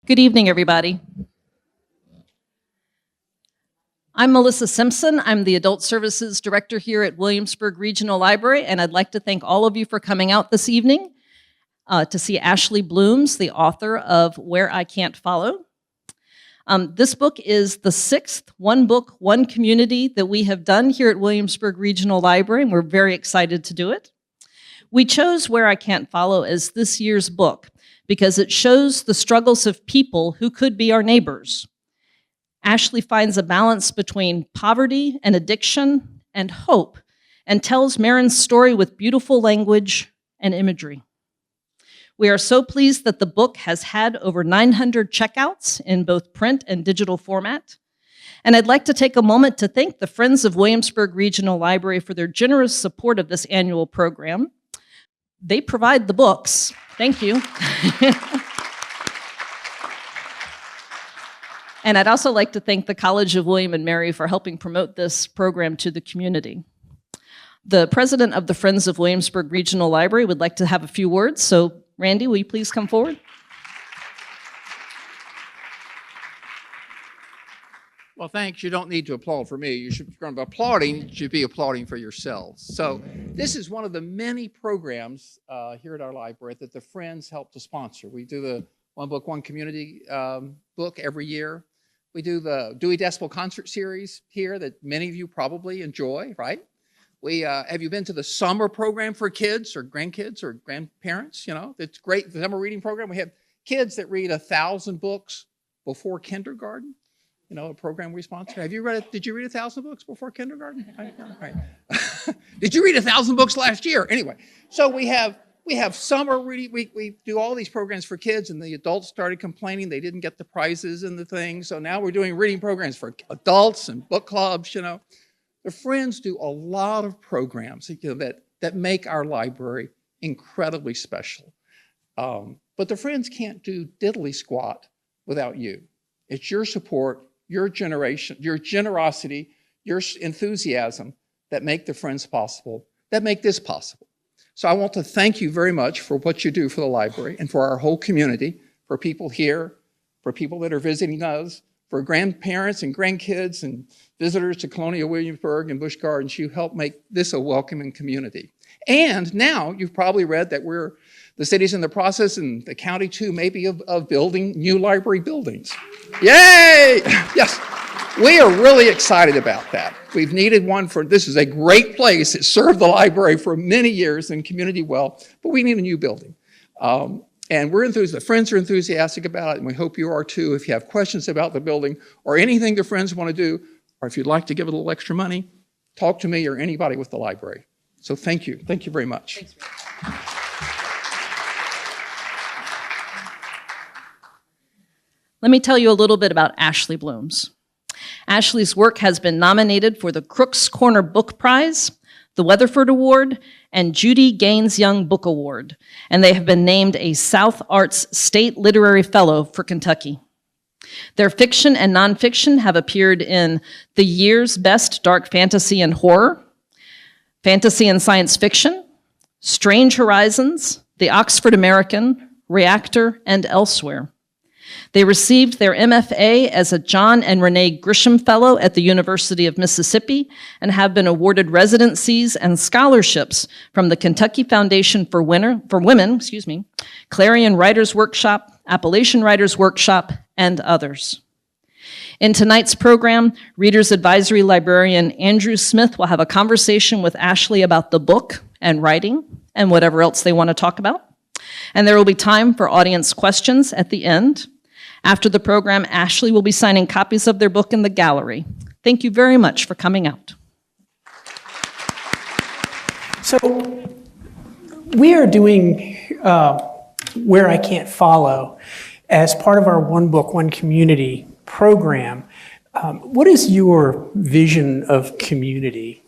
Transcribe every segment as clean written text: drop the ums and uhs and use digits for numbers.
Good evening, everybody. I'm Melissa Simpson. I'm the Adult Services Director here at Williamsburg Regional Library, and I'd like to thank all of you for coming out this evening to see Ashley Blooms, the author of Where I Can't Follow. This book is the 6th One Book, One Community that we have done here at Williamsburg Regional Library, and we're very excited to do it. We chose Where I Can't Follow as this year's book because it shows the struggles of people who could be our neighbors. Ashley finds a balance between poverty and addiction and hope and tells Marin's story with beautiful language and imagery. We are so pleased that the book has had over 900 checkouts in both print and digital format. And I'd like to take a moment to thank the Friends of Williamsburg Regional Library for their generous support of this annual program. They provide the books. Thank you. And I'd also like to thank the College of William and Mary for helping promote this program to the community. The president of the Friends of Williamsburg Regional Library would like to have a few words. So, Randy, will you please come forward? Well, thanks. You don't need to applaud for me. If you're going to be applauding, you should be applauding for yourselves. So this is one of the many programs here at our library that the Friends help to sponsor. We do the One Book, One Community book every year. We do the Dewey Decibel concert series here that many of you probably enjoy, right? Have you been to the summer program for kids or grandkids or grandparents? You know, it's great. The summer reading program. We have kids that read 1,000 books before kindergarten. You know, a program we sponsor. Have you read it? Did you read 1,000 books before kindergarten? Right. Did you read 1,000 books last year? Anyway, so we have summer reading. We do all these programs for kids, and the adults started complaining they didn't get the prizes and the things. So now we're doing reading programs for adults and book clubs. You know, the Friends do a lot of programs that make our library incredibly special. But the Friends can't do diddly squat without you. It's your support, your generation, your generosity, your enthusiasm that make the Friends possible, that make this possible. So I want to thank you very much for what you do for the library and for our whole community, for people here, for people that are visiting us, for grandparents and grandkids and visitors to Colonial Williamsburg and Busch Gardens. You help make this a welcoming community. And now you've probably read that the city's in the process, and the county too, maybe of building new library buildings. Yay! Yes, we are really excited about that. We've needed one this is a great place. It served the library for many years and community well, but we need a new building. And we're enthusiastic. The Friends are enthusiastic about it, and we hope you are too. If you have questions about the building or anything the Friends want to do, or if you'd like to give it a little extra money, talk to me or anybody with the library. So thank you. Thank you very much. Thanks, Let me tell you a little bit about Ashley Blooms. Ashley's work has been nominated for the Crooks Corner Book Prize, the Weatherford Award, and Judy Gaines Young Book Award, and they have been named a South Arts State Literary Fellow for Kentucky. Their fiction and nonfiction have appeared in the year's Best Dark Fantasy and Horror, Fantasy and Science Fiction, Strange Horizons, The Oxford American, Reactor, and elsewhere. They received their MFA as a John and Renee Grisham Fellow at the University of Mississippi and have been awarded residencies and scholarships from the Kentucky Foundation for Women, Clarion Writers Workshop, Appalachian Writers Workshop, and others. In tonight's program, Reader's Advisory Librarian Andrew Smith will have a conversation with Ashley about the book and writing and whatever else they want to talk about. And there will be time for audience questions at the end. After the program, Ashley will be signing copies of their book in the gallery. Thank you very much for coming out. So we are doing Where I Can't Follow as part of our One Book, One Community program. What is your vision of community?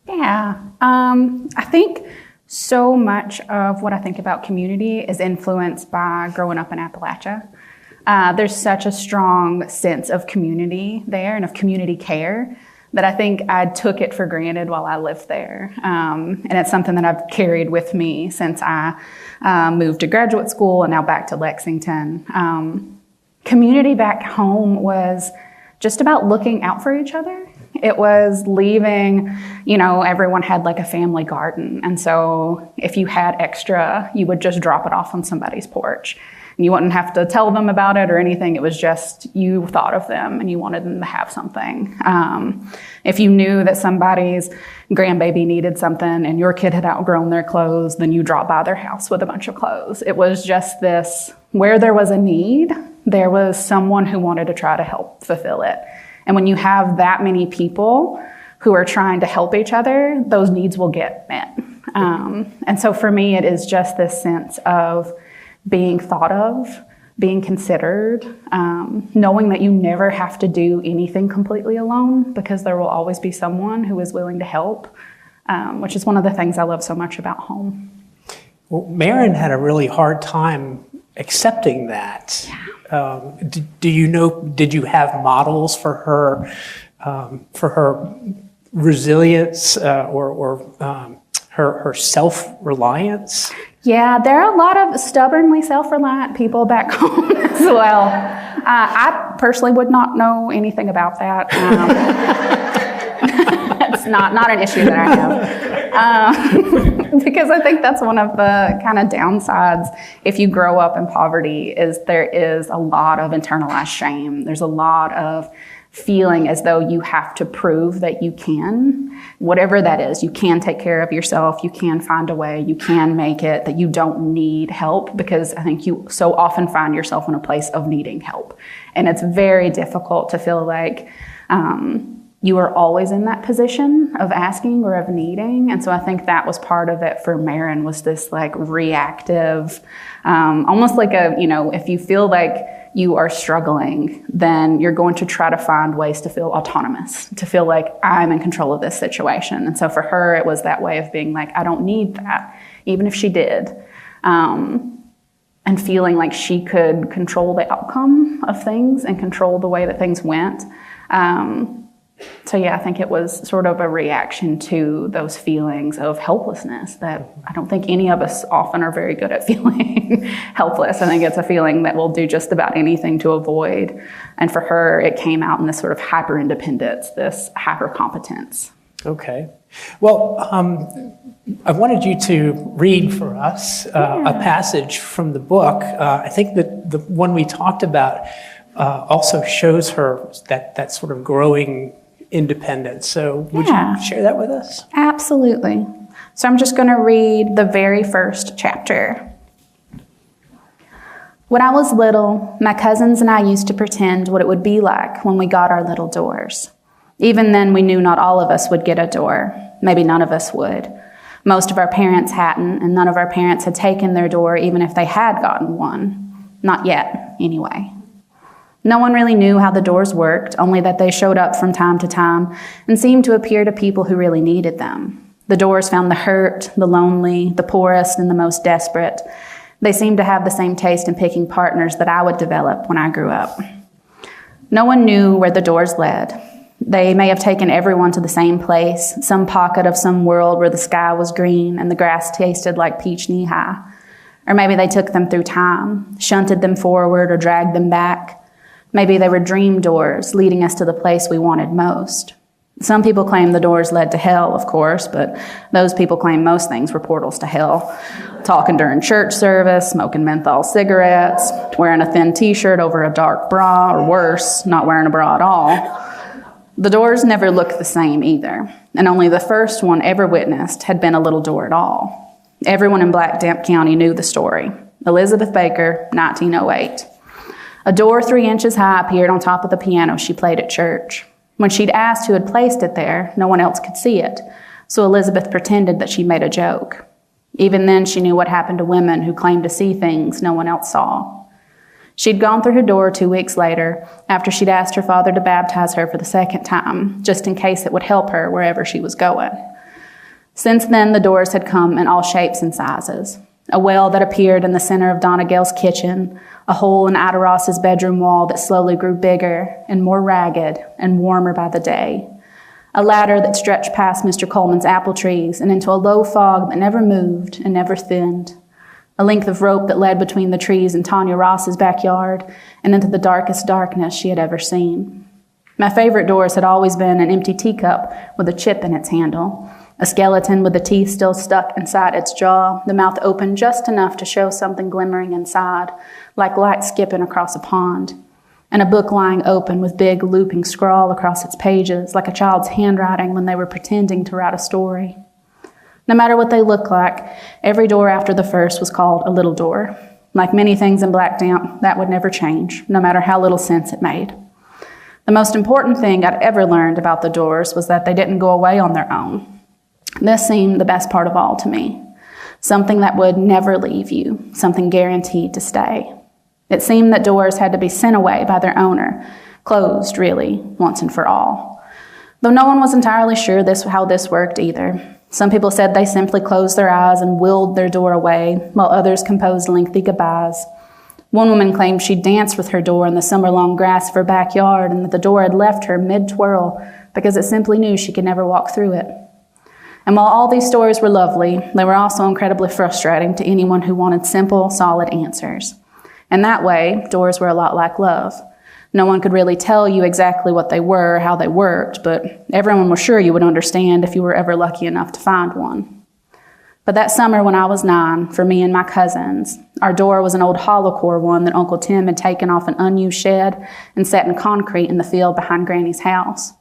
Yeah, I think so much of what I think about community is influenced by growing up in Appalachia. There's such a strong sense of community there and of community care that I think I took it for granted while I lived there. And it's something that I've carried with me since I moved to graduate school and now back to Lexington. Community back home was just about looking out for each other. It was leaving, everyone had like a family garden. And so if you had extra, you would just drop it off on somebody's porch. And you wouldn't have to tell them about it or anything. It was just you thought of them and you wanted them to have something. If you knew that somebody's grandbaby needed something and your kid had outgrown their clothes, then you dropped by their house with a bunch of clothes. It was just this, where there was a need, there was someone who wanted to try to help fulfill it. And when you have that many people who are trying to help each other, those needs will get met. And so for me, it is just this sense of being thought of, being considered, knowing that you never have to do anything completely alone because there will always be someone who is willing to help, which is one of the things I love so much about home. Well, Marin had a really hard time accepting that. Yeah. Did you have models for her resilience or her self-reliance? Yeah, there are a lot of stubbornly self-reliant people back home as well. I personally would not know anything about that. It's not an issue that I have. Because I think that's one of the kind of downsides if you grow up in poverty is there is a lot of internalized shame. There's a lot of feeling as though you have to prove that you can, whatever that is, you can take care of yourself, you can find a way, you can make it, that you don't need help, because I think you so often find yourself in a place of needing help. And it's very difficult to feel like you are always in that position of asking or of needing. And so I think that was part of it for Marin, was this like reactive, almost like if you feel like you are struggling, then you're going to try to find ways to feel autonomous, to feel like I'm in control of this situation. And so for her, it was that way of being like, I don't need that, even if she did. And feeling like she could control the outcome of things and control the way that things went. So yeah, I think it was sort of a reaction to those feelings of helplessness that I don't think any of us often are very good at feeling helpless. I think it's a feeling that we'll do just about anything to avoid. And for her, it came out in this sort of hyper-independence, this hyper-competence. Okay. Well, I wanted you to read for us a passage from the book. I think that the one we talked about also shows her that sort of growing independence. So would you share that with us? Absolutely. So I'm just going to read the very first chapter. When I was little, my cousins and I used to pretend what it would be like when we got our little doors. Even then, we knew not all of us would get a door. Maybe none of us would. Most of our parents hadn't, and none of our parents had taken their door even if they had gotten one. Not yet, anyway. No one really knew how the doors worked, only that they showed up from time to time and seemed to appear to people who really needed them. The doors found the hurt, the lonely, the poorest, and the most desperate. They seemed to have the same taste in picking partners that I would develop when I grew up. No one knew where the doors led. They may have taken everyone to the same place, some pocket of some world where the sky was green and the grass tasted like peach knee-high. Or maybe they took them through time, shunted them forward, or dragged them back. Maybe they were dream doors leading us to the place we wanted most. Some people claim the doors led to hell, of course, but those people claim most things were portals to hell. Talking during church service, smoking menthol cigarettes, wearing a thin t-shirt over a dark bra, or worse, not wearing a bra at all. The doors never looked the same either, and only the first one ever witnessed had been a little door at all. Everyone in Black Damp County knew the story. Elizabeth Baker, 1908. A door 3 inches high appeared on top of the piano she played at church. When she'd asked who had placed it there, no one else could see it, so Elizabeth pretended that she made a joke. Even then, she knew what happened to women who claimed to see things no one else saw. She'd gone through her door 2 weeks later, after she'd asked her father to baptize her for the second time, just in case it would help her wherever she was going. Since then, the doors had come in all shapes and sizes. A well that appeared in the center of Donna Gale's kitchen, a hole in Ida Ross's bedroom wall that slowly grew bigger and more ragged and warmer by the day. A ladder that stretched past Mr. Coleman's apple trees and into a low fog that never moved and never thinned. a length of rope that led between the trees in Tanya Ross's backyard and into the darkest darkness she had ever seen. My favorite doors had always been an empty teacup with a chip in its handle, a skeleton with the teeth still stuck inside its jaw, the mouth open just enough to show something glimmering inside, like light skipping across a pond, and a book lying open with big looping scrawl across its pages, like a child's handwriting when they were pretending to write a story. No matter what they looked like, every door after the first was called a little door. Like many things in Black Damp, that would never change, no matter how little sense it made. The most important thing I'd ever learned about the doors was that they didn't go away on their own. This seemed the best part of all to me. Something that would never leave you, something guaranteed to stay. It seemed that doors had to be sent away by their owner, closed, really, once and for all. Though no one was entirely sure how this worked either. Some people said they simply closed their eyes and willed their door away, while others composed lengthy goodbyes. One woman claimed she danced with her door in the summer-long grass of her backyard and that the door had left her mid-twirl because it simply knew she could never walk through it. And while all these stories were lovely, they were also incredibly frustrating to anyone who wanted simple, solid answers. In that way, doors were a lot like love. No one could really tell you exactly what they were or how they worked, but everyone was sure you would understand if you were ever lucky enough to find one. But that summer when I was 9, for me and my cousins, our door was an old hollow core one that Uncle Tim had taken off an unused shed and set in concrete in the field behind Granny's house.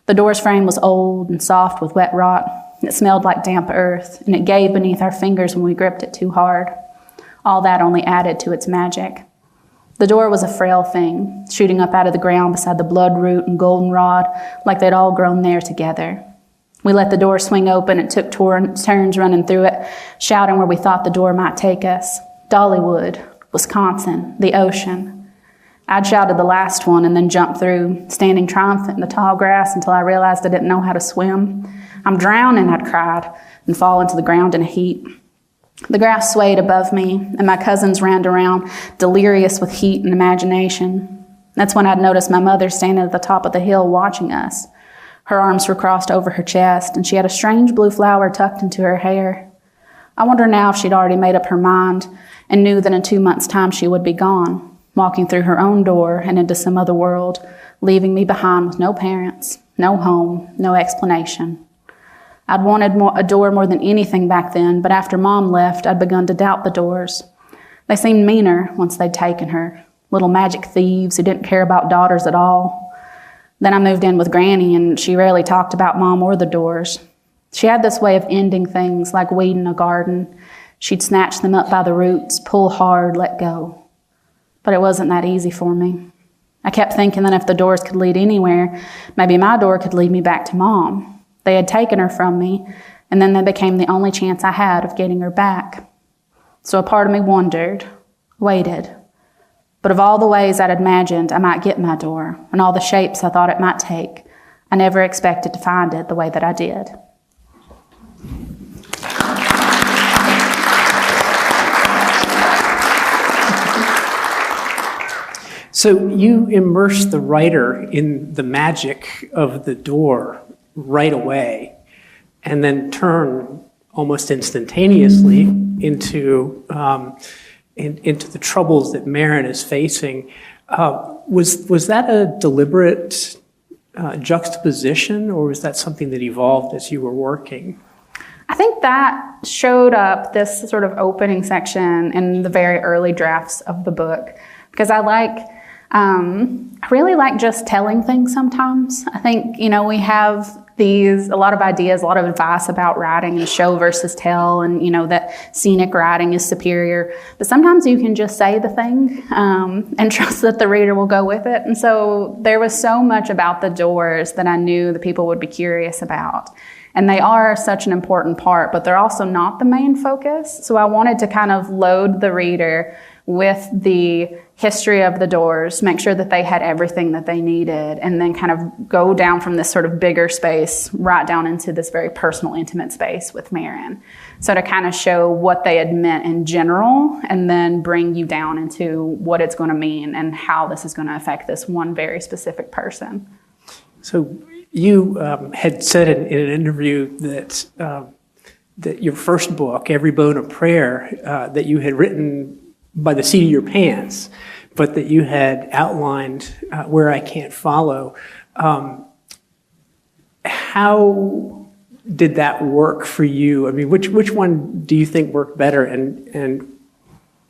The door's frame was old and soft with wet rot. It smelled like damp earth, and it gave beneath our fingers when we gripped it too hard. All that only added to its magic. The door was a frail thing, shooting up out of the ground beside the bloodroot and goldenrod, like they'd all grown there together. We let the door swing open and took turns running through it, shouting where we thought the door might take us. Dollywood, Wisconsin, the ocean. I'd shouted the last one and then jumped through, standing triumphant in the tall grass until I realized I didn't know how to swim. "I'm drowning," I'd cried, and fallen to the ground in a heap. The grass swayed above me, and my cousins ran around, delirious with heat and imagination. That's when I'd noticed my mother standing at the top of the hill watching us. Her arms were crossed over her chest, and she had a strange blue flower tucked into her hair. I wonder now if she'd already made up her mind and knew that in 2 months' time she would be gone, walking through her own door and into some other world, leaving me behind with no parents, no home, no explanation. I'd wanted a door more than anything back then, but after Mom left, I'd begun to doubt the doors. They seemed meaner once they'd taken her, little magic thieves who didn't care about daughters at all. Then I moved in with Granny, and she rarely talked about Mom or the doors. She had this way of ending things like weeding a garden. She'd snatch them up by the roots, pull hard, let go. But it wasn't that easy for me. I kept thinking that if the doors could lead anywhere, maybe my door could lead me back to Mom. They had taken her from me, and then they became the only chance I had of getting her back. So a part of me wondered, waited. But of all the ways I'd imagined I might get my door, and all the shapes I thought it might take, I never expected to find it the way that I did. So you immerse the writer in the magic of the door right away, and then turn almost instantaneously into the troubles that Maren is facing. Was that a deliberate juxtaposition, or was that something that evolved as you were working? I think that showed up, this sort of opening section, in the very early drafts of the book, because I really like just telling things sometimes. I think, we have a lot of ideas, a lot of advice about writing and show versus tell, and, that scenic writing is superior. But sometimes you can just say the thing and trust that the reader will go with it. And so there was so much about the doors that I knew the people would be curious about. And they are such an important part, but they're also not the main focus. So I wanted to kind of load the reader with the history of the doors, make sure that they had everything that they needed, and then kind of go down from this sort of bigger space right down into this very personal, intimate space with Maren. So to kind of show what they had meant in general, and then bring you down into what it's going to mean and how this is going to affect this one very specific person. So you had said in an interview that that your first book, Every Bone a Prayer, that you had written by the seat of your pants, but that you had outlined Where I Can't Follow. How did that work for you? I mean, which one do you think worked better? And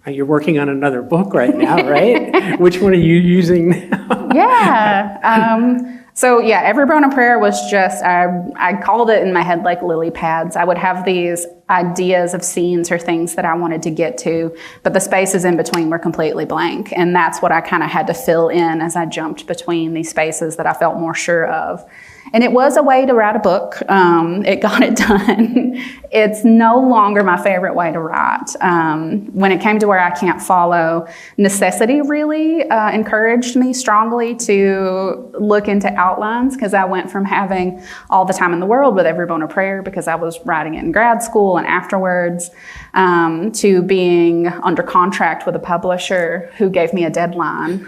you're working on another book right now, right? Which one are you using now? Yeah. So yeah, Every Bone a Prayer was just, I called it in my head like lily pads. I would have these ideas of scenes or things that I wanted to get to, but the spaces in between were completely blank. And that's what I kind of had to fill in as I jumped between these spaces that I felt more sure of. And it was a way to write a book. It got it done. It's no longer my favorite way to write. When it came to Where I Can't Follow, necessity really encouraged me strongly to look into outlines, because I went from having all the time in the world with Every Bone a Prayer, because I was writing it in grad school and afterwards, to being under contract with a publisher who gave me a deadline.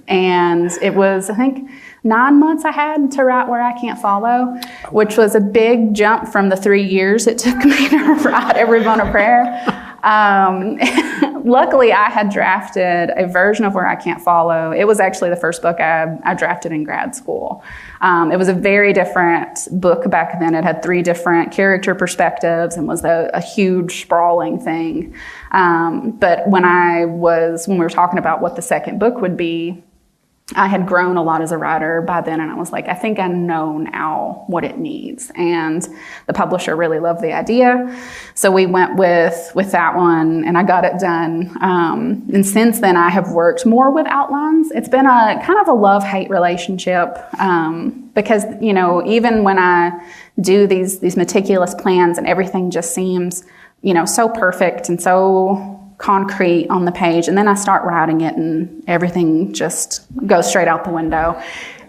And it was, I think, 9 months I had to write Where I Can't Follow, which was a big jump from the 3 years it took me to write Every Bone a Prayer. Luckily, I had drafted a version of Where I Can't Follow. It was actually the first book I drafted in grad school. It was a very different book back then. It had 3 different character perspectives and was a huge, sprawling thing. But when we were talking about what the second book would be, I had grown a lot as a writer by then, and I was like, I think I know now what it needs. And the publisher really loved the idea. So we went with that one, and I got it done. And since then, I have worked more with outlines. It's been a kind of a love-hate relationship, because, you know, even when I do these meticulous plans and everything just seems, you know, so perfect and so concrete on the page, and then I start writing it and everything just goes straight out the window.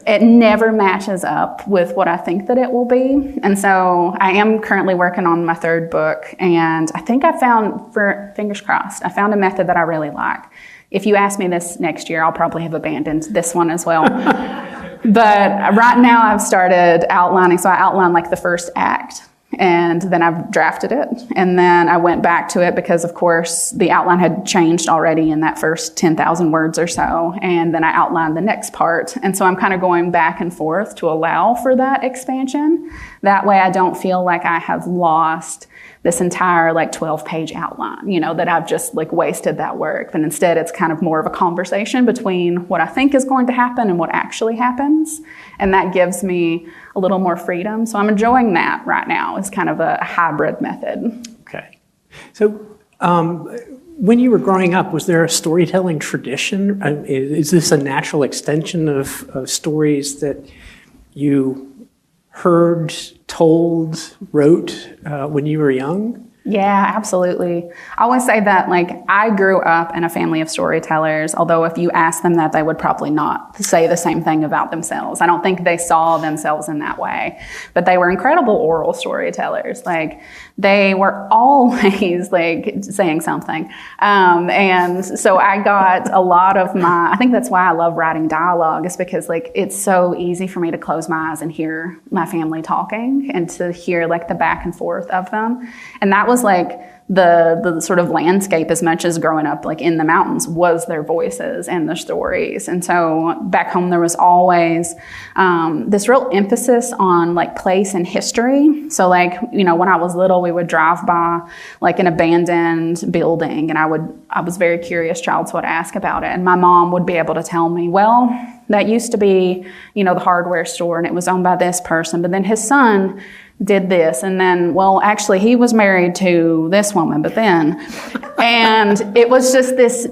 It never matches up with what I think that it will be. And so I am currently working on my 3rd book, and I think I found, fingers crossed, I found a method that I really like. If you ask me this next year, I'll probably have abandoned this one as well. But right now I've started outlining, so I outline like the first act. And then I've drafted it. And then I went back to it because, of course, the outline had changed already in that first 10,000 words or so. And then I outlined the next part. And so I'm kind of going back and forth to allow for that expansion. That way I don't feel like I have lost this entire like 12-page outline, you know, that I've just like wasted that work. But instead it's kind of more of a conversation between what I think is going to happen and what actually happens. And that gives me a little more freedom. So I'm enjoying that right now. It's kind of a hybrid method. Okay. So when you were growing up, was there a storytelling tradition? Is this a natural extension of stories that you heard, told, wrote when you were young? Yeah, absolutely. I always say that, like, I grew up in a family of storytellers, although if you ask them that, they would probably not say the same thing about themselves. I don't think they saw themselves in that way, but they were incredible oral storytellers. Like, they were always, like, saying something. And so I got a lot of I think that's why I love writing dialogue, is because, like, it's so easy for me to close my eyes and hear my family talking and to hear, like, the back and forth of them. And that was like the sort of landscape, as much as growing up like in the mountains, was their voices and their stories. And so back home there was always this real emphasis on like place and history. So like, you know, when I was little, we would drive by like an abandoned building, and I was very curious child, so I'd ask about it. And my mom would be able to tell me, well, that used to be, you know, the hardware store, and it was owned by this person, but then his son did this, and then, well, actually he was married to this woman, but then, and it was just this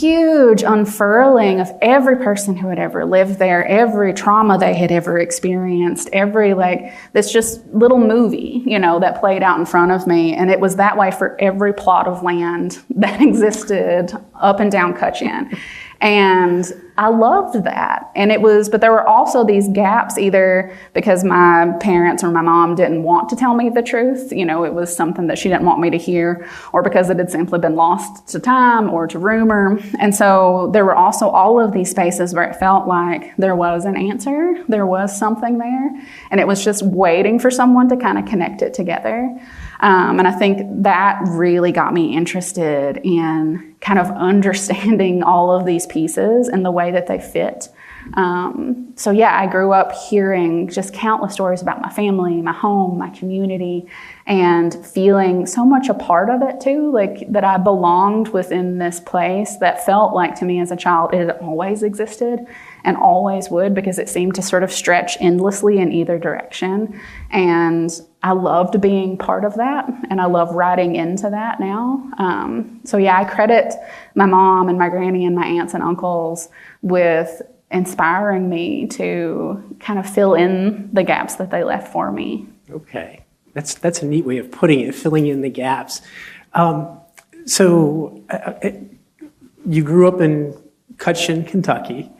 huge unfurling of every person who had ever lived there, every trauma they had ever experienced, every, like, this just little movie, you know, that played out in front of me. And it was that way for every plot of land that existed up and down Cutchin. And I loved that. And but there were also these gaps, either because my parents or my mom didn't want to tell me the truth, you know, it was something that she didn't want me to hear, or because it had simply been lost to time or to rumor. And so there were also all of these spaces where it felt like there was an answer, there was something there, and it was just waiting for someone to kind of connect it together. And I think that really got me interested in kind of understanding all of these pieces and the way that they fit. So yeah, I grew up hearing just countless stories about my family, my home, my community, and feeling so much a part of it too, like that I belonged within this place that felt like to me as a child it had always existed and always would, because it seemed to sort of stretch endlessly in either direction. And I loved being part of that, and I love writing into that now. So yeah, I credit my mom and my granny and my aunts and uncles with inspiring me to kind of fill in the gaps that they left for me. Okay, that's a neat way of putting it, filling in the gaps. So you grew up in Cutchin, Kentucky,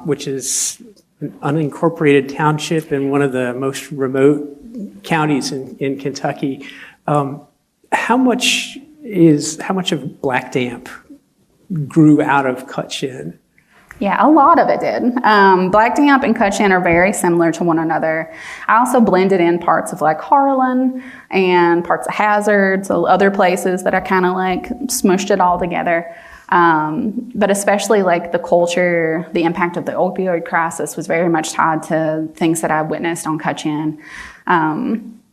which is an unincorporated township in one of the most remote counties in Kentucky. How much of Black Damp grew out of Cutchin? Yeah, a lot of it did. Black Damp and Cutchin are very similar to one another. I also blended in parts of like Harlan and parts of Hazard, so other places that I kind of like smushed it all together. But especially like the culture, the impact of the opioid crisis was very much tied to things that I witnessed on Cutchin.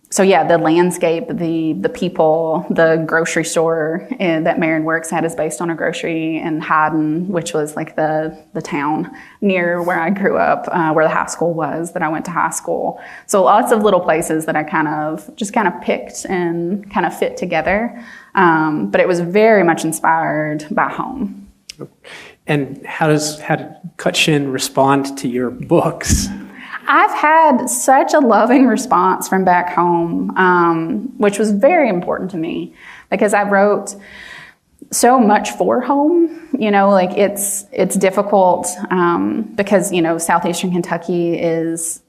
So yeah, the landscape, the people, the grocery store that Marin Works at is based on a grocery in Haddon, which was like the town near where I grew up, where the high school was that I went to high school. So lots of little places that I kind of picked and kind of fit together. But it was very much inspired by home. And how did Cutchin respond to your books? I've had such a loving response from back home, which was very important to me because I wrote so much for home. You know, like it's difficult because, you know, southeastern Kentucky it's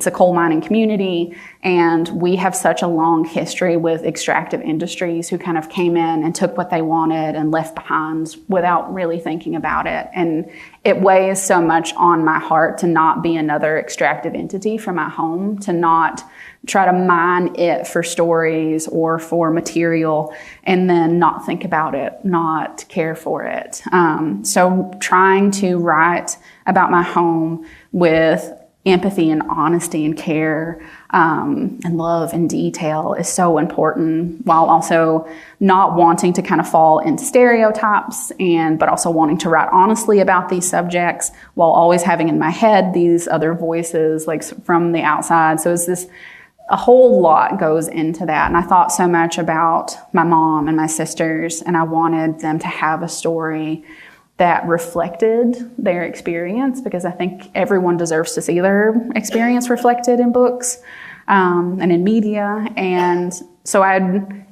a coal mining community, and we have such a long history with extractive industries who kind of came in and took what they wanted and left behind without really thinking about it. And it weighs so much on my heart to not be another extractive entity for my home, to not try to mine it for stories or for material and then not think about it, not care for it. So trying to write about my home with empathy and honesty and care and love and detail is so important, while also not wanting to kind of fall into stereotypes, but also wanting to write honestly about these subjects while always having in my head these other voices like from the outside. So it's a whole lot goes into that. And I thought so much about my mom and my sisters, and I wanted them to have a story that reflected their experience, because I think everyone deserves to see their experience reflected in books and in media. And so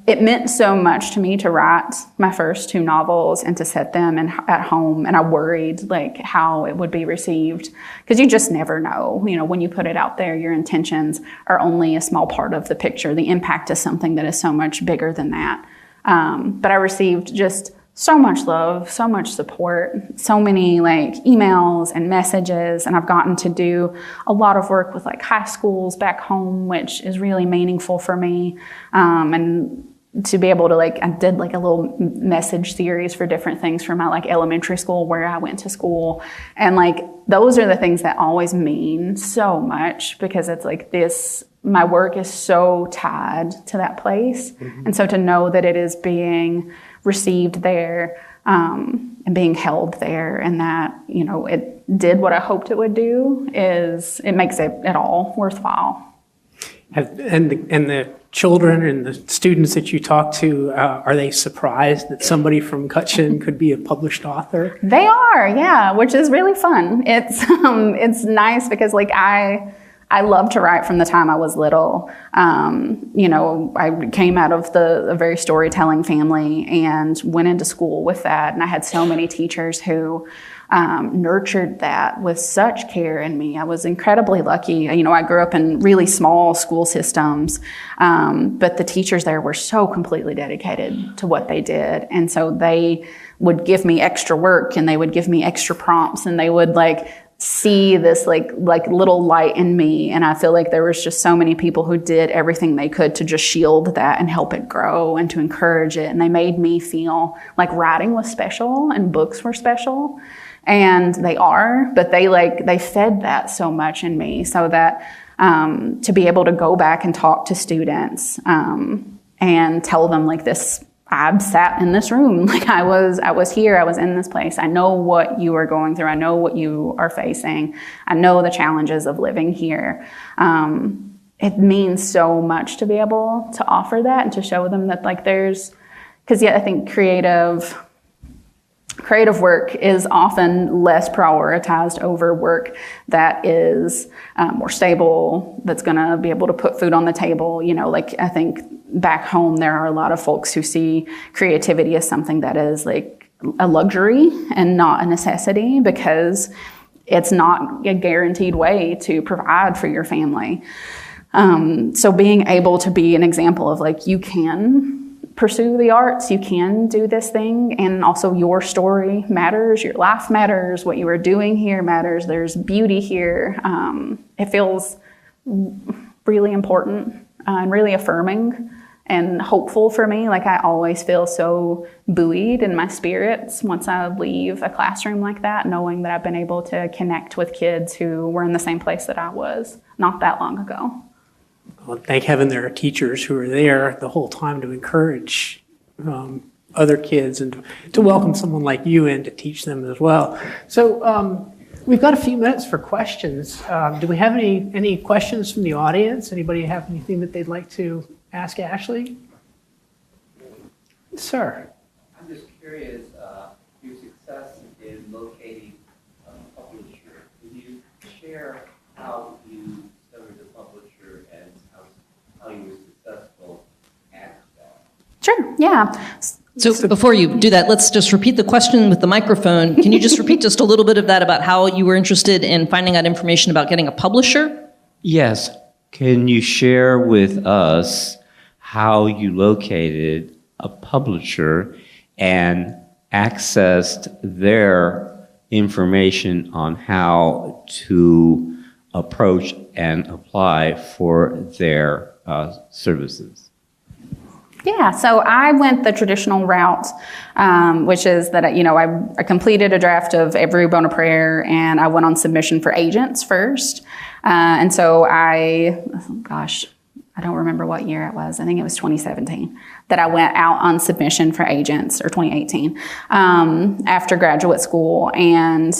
it meant so much to me to write my first 2 novels and to set them at home. And I worried like how it would be received, because you just never know. You know, when you put it out there, your intentions are only a small part of the picture. The impact is something that is so much bigger than that. But I received just so much love, so much support, so many like emails and messages. And I've gotten to do a lot of work with like high schools back home, which is really meaningful for me. And to be able to I did like a little message series for different things for my like elementary school where I went to school. And like, those are the things that always mean so much, because it's like my work is so tied to that place. Mm-hmm. And so to know that it is being received there and being held there, and that, you know, it did what I hoped it would do, it makes it all worthwhile. And the children and the students that you talk to, are they surprised that somebody from Cutchin could be a published author? They are, yeah, which is really fun. It's nice because like I love to write from the time I was little. You know, I came out of a very storytelling family and went into school with that. And I had so many teachers who nurtured that with such care in me. I was incredibly lucky. You know, I grew up in really small school systems, but the teachers there were so completely dedicated to what they did. And so they would give me extra work, and they would give me extra prompts, and they would like see this like little light in me. And I feel like there was just so many people who did everything they could to just shield that and help it grow and to encourage it. And they made me feel like writing was special and books were special. And they are, but they fed that so much in me, so that to be able to go back and talk to students and tell them like this, I sat in this room, like I was here, I was in this place. I know what you are going through. I know what you are facing. I know the challenges of living here. It means so much to be able to offer that and to show them that like because I think creative work is often less prioritized over work that is more stable, that's going to be able to put food on the table. Like I think back home, there are a lot of folks who see creativity as something that is like a luxury and not a necessity, because it's not a guaranteed way to provide for your family. So being able to be an example of like, you can pursue the arts, you can do this thing, and also your story matters, your life matters, what you are doing here matters, there's beauty here. It feels really important and really affirming and hopeful for me. Like I always feel so buoyed in my spirits once I leave a classroom like that, knowing that I've been able to connect with kids who were in the same place that I was not that long ago. Well, thank heaven there are teachers who are there the whole time to encourage other kids and to welcome someone like you in to teach them as well. So we've got a few minutes for questions. Do we have any questions from the audience? Anybody have anything that they'd like to ask Ashley? Sir. I'm just curious, your success in locating a publisher. Can you share how you discovered the publisher and how you were successful at that? Sure, yeah. So before you do that, let's just repeat the question with the microphone. Can you just repeat just a little bit of that about how you were interested in finding out information about getting a publisher? Yes. Can you share with us how you located a publisher and accessed their information on how to approach and apply for their services? Yeah, so I went the traditional route, which is that, I completed a draft of Every Bone of Prayer, and I went on submission for agents first. And so I don't remember what year it was. I think it was 2017 that I went out on submission for agents, or 2018, after graduate school, and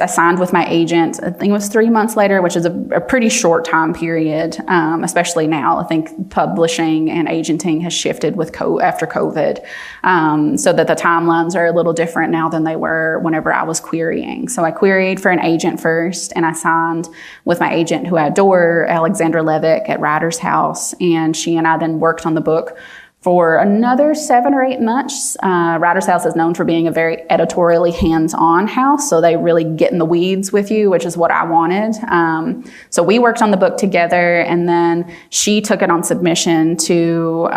I signed with my agent, I think it was 3 months later, which is a pretty short time period, especially now. I think publishing and agenting has shifted after COVID, so that the timelines are a little different now than they were whenever I was querying. So I queried for an agent first, and I signed with my agent, who I adore, Alexandra Levick at Writer's House, and she and I then worked on the book for another 7 or 8 months. Writer's House is known for being a very editorially hands-on house, so they really get in the weeds with you, which is what I wanted. So we worked on the book together, and then she took it on submission to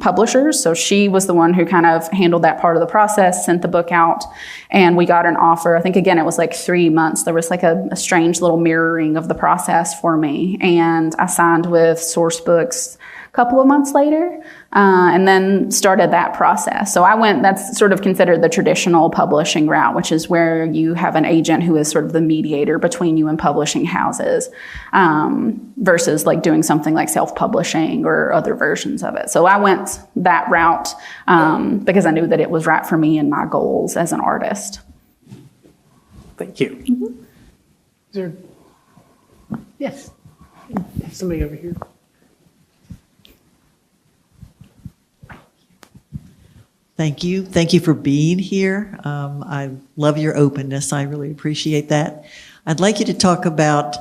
publishers. So she was the one who kind of handled that part of the process, sent the book out, and we got an offer. I think, again, it was like 3 months. There was like a strange little mirroring of the process for me, and I signed with Sourcebooks couple of months later, and then started that process. So that's sort of considered the traditional publishing route, which is where you have an agent who is sort of the mediator between you and publishing houses, versus like doing something like self-publishing or other versions of it. So I went that route because I knew that it was right for me and my goals as an artist. Thank you. Mm-hmm. Is there? Yes. Somebody over here. Thank you. Thank you for being here. I love your openness. I really appreciate that. I'd like you to talk about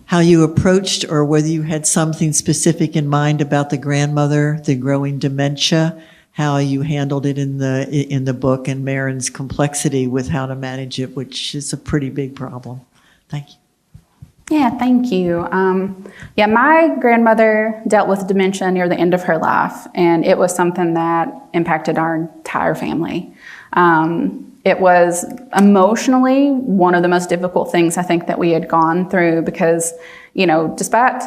how you approached, or whether you had something specific in mind about the grandmother, the growing dementia, how you handled it in the book, and Marin's complexity with how to manage it, which is a pretty big problem. Thank you. Yeah, thank you. Yeah, my grandmother dealt with dementia near the end of her life, and it was something that impacted our entire family. It was emotionally one of the most difficult things I think that we had gone through because, despite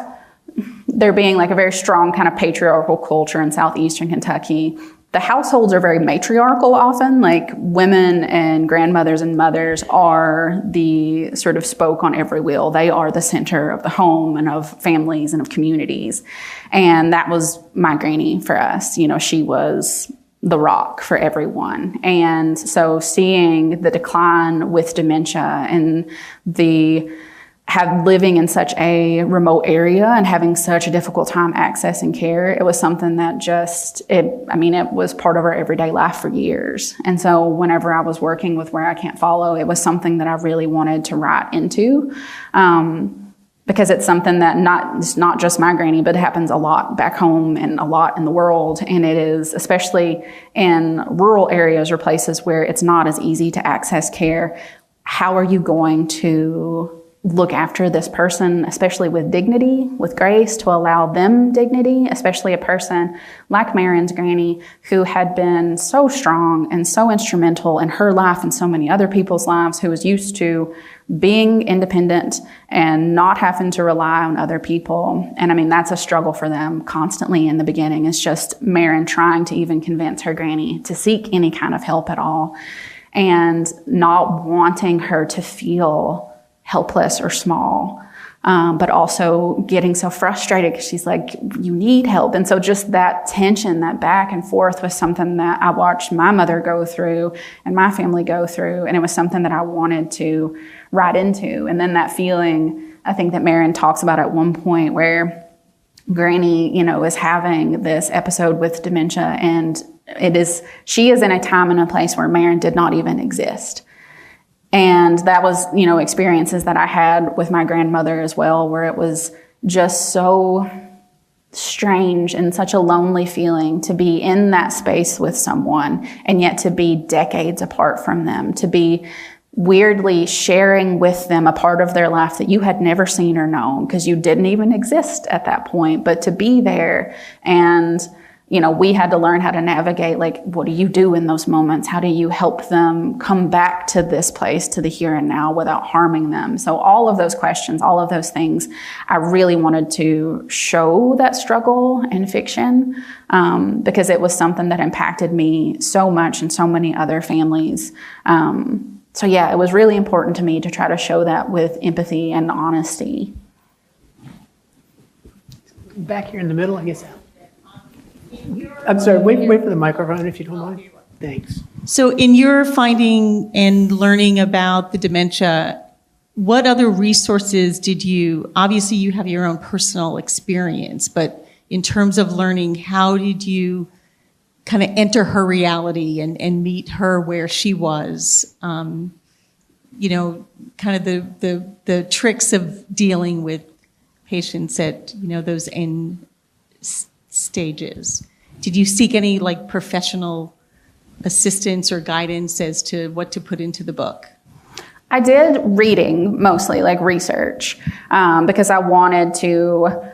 there being like a very strong kind of patriarchal culture in southeastern Kentucky, the households are very matriarchal often. Like women and grandmothers and mothers are the sort of spoke on every wheel. They are the center of the home and of families and of communities. And that was my granny for us. She was the rock for everyone. And so seeing the decline with dementia and living in such a remote area and having such a difficult time accessing care, it was something that it was part of our everyday life for years. And so whenever I was working with Where I Can't Follow, it was something that I really wanted to write into, because it's something that it's not just my granny, but it happens a lot back home and a lot in the world. And it is, especially in rural areas or places where it's not as easy to access care, how are you going to look after this person, especially with dignity, with grace, to allow them dignity, especially a person like Marin's granny, who had been so strong and so instrumental in her life and so many other people's lives, who was used to being independent and not having to rely on other people. And that's a struggle for them constantly in the beginning. It's just Marin trying to even convince her granny to seek any kind of help at all, and not wanting her to feel helpless or small, but also getting so frustrated because she's like, you need help. And so just that tension, that back and forth, was something that I watched my mother go through and my family go through. And it was something that I wanted to write into. And then that feeling, I think that Marin talks about at one point, where Granny, is having this episode with dementia, and she is in a time and a place where Marin did not even exist. And that was, experiences that I had with my grandmother as well, where it was just so strange and such a lonely feeling to be in that space with someone, and yet to be decades apart from them, to be weirdly sharing with them a part of their life that you had never seen or known because you didn't even exist at that point, but to be there. And we had to learn how to navigate, like, what do you do in those moments? How do you help them come back to this place, to the here and now, without harming them? So all of those questions, all of those things, I really wanted to show that struggle in fiction, because it was something that impacted me so much and so many other families. So yeah, it was really important to me to try to show that with empathy and honesty. Back here in the middle, I guess. I'm sorry, wait for the microphone if you don't mind. Thanks. So in your finding and learning about the dementia, what other resources obviously you have your own personal experience, but in terms of learning, how did you kind of enter her reality and meet her where she was? Kind of the tricks of dealing with patients at, those end stages. Did you seek any professional assistance or guidance as to what to put into the book? I did reading, mostly research, because I wanted to,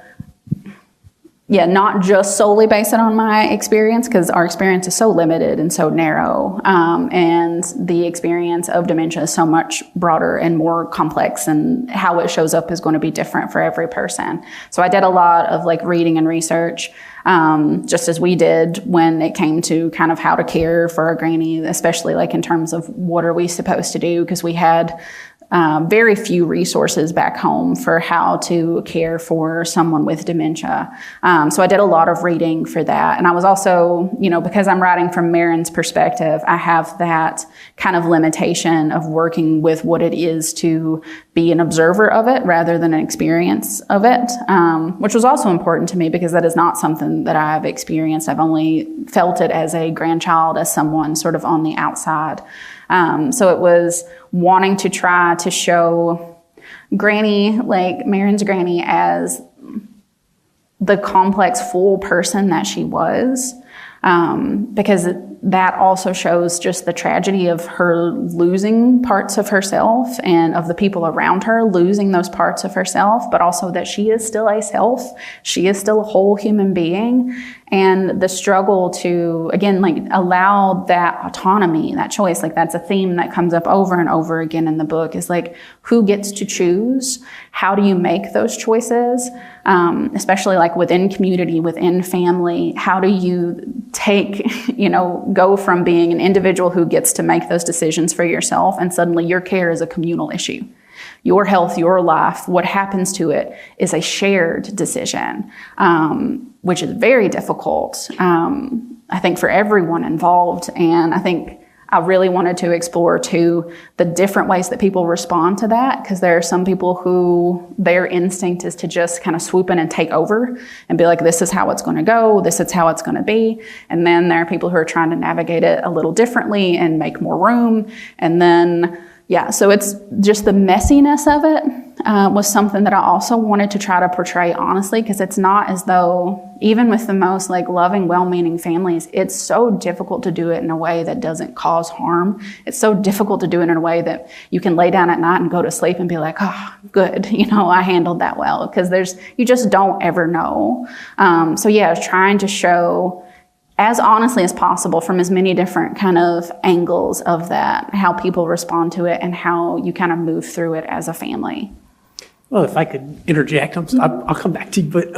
not just solely base it on my experience, because our experience is so limited and so narrow, and the experience of dementia is so much broader and more complex, and how it shows up is going to be different for every person. So I did a lot of reading and research, just as we did when it came to kind of how to care for a granny, especially in terms of what are we supposed to do, because we had very few resources back home for how to care for someone with dementia. So I did a lot of reading for that. And I was also, because I'm writing from Marin's perspective, I have that kind of limitation of working with what it is to be an observer of it rather than an experience of it, which was also important to me because that is not something that I've experienced. I've only felt it as a grandchild, as someone sort of on the outside. So it was wanting to try to show Granny, Marin's granny, as the complex, full person that she was. Because that also shows just the tragedy of her losing parts of herself and of the people around her losing those parts of herself, but also that she is still a self. She is still a whole human being. And the struggle to, again, like allow that autonomy, that choice, like that's a theme that comes up over and over again in the book, is like, who gets to choose? How do you make those choices? Especially like within community, within family, how do you take, go from being an individual who gets to make those decisions for yourself and suddenly your care is a communal issue. Your health, your life, what happens to it is a shared decision, which is very difficult, I think, for everyone involved. And I think I really wanted to explore, too, the different ways that people respond to that, because there are some people who their instinct is to just kind of swoop in and take over and be like, this is how it's going to go, this is how it's going to be. And then there are people who are trying to navigate it a little differently and make more room. And then, so it's just the messiness of it was something that I also wanted to try to portray honestly, because it's not as though, even with the most like loving, well-meaning families, it's so difficult to do it in a way that doesn't cause harm. It's so difficult to do it in a way that you can lay down at night and go to sleep and be like, oh, good, I handled that well, because you just don't ever know. I was trying to show as honestly as possible from as many different kind of angles of that, how people respond to it and how you kind of move through it as a family. Well, if I could interject, I'll come back to you, but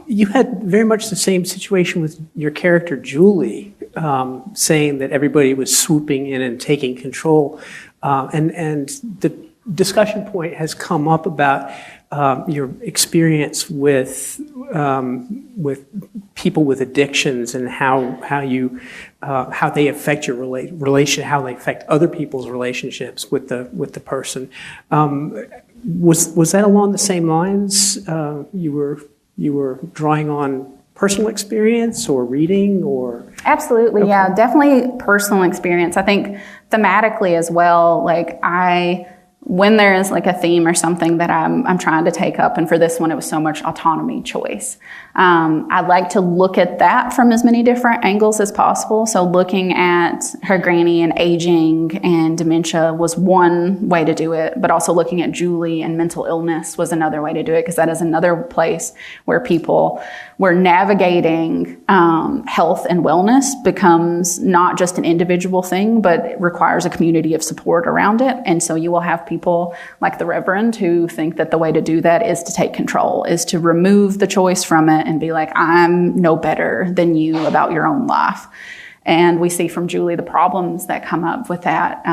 you had very much the same situation with your character, Julie, saying that everybody was swooping in and taking control. And the discussion point has come up about your experience with people with addictions and how they affect your relation, how they affect other people's relationships with the person. Was that along the same lines? You were drawing on personal experience or reading or? Absolutely, okay. Yeah, definitely personal experience. I think thematically as well, like when there is like a theme or something that I'm trying to take up, and for this one it was so much autonomy choice. I like to look at that from as many different angles as possible. So looking at her granny and aging and dementia was one way to do it, but also looking at Julie and mental illness was another way to do it, because that is another place where people were navigating health and wellness becomes not just an individual thing, but it requires a community of support around it. And so you will have people like the Reverend who think that the way to do that is to take control, is to remove the choice from it and be like, I'm no better than you about your own life. And we see from Julie the problems that come up with that,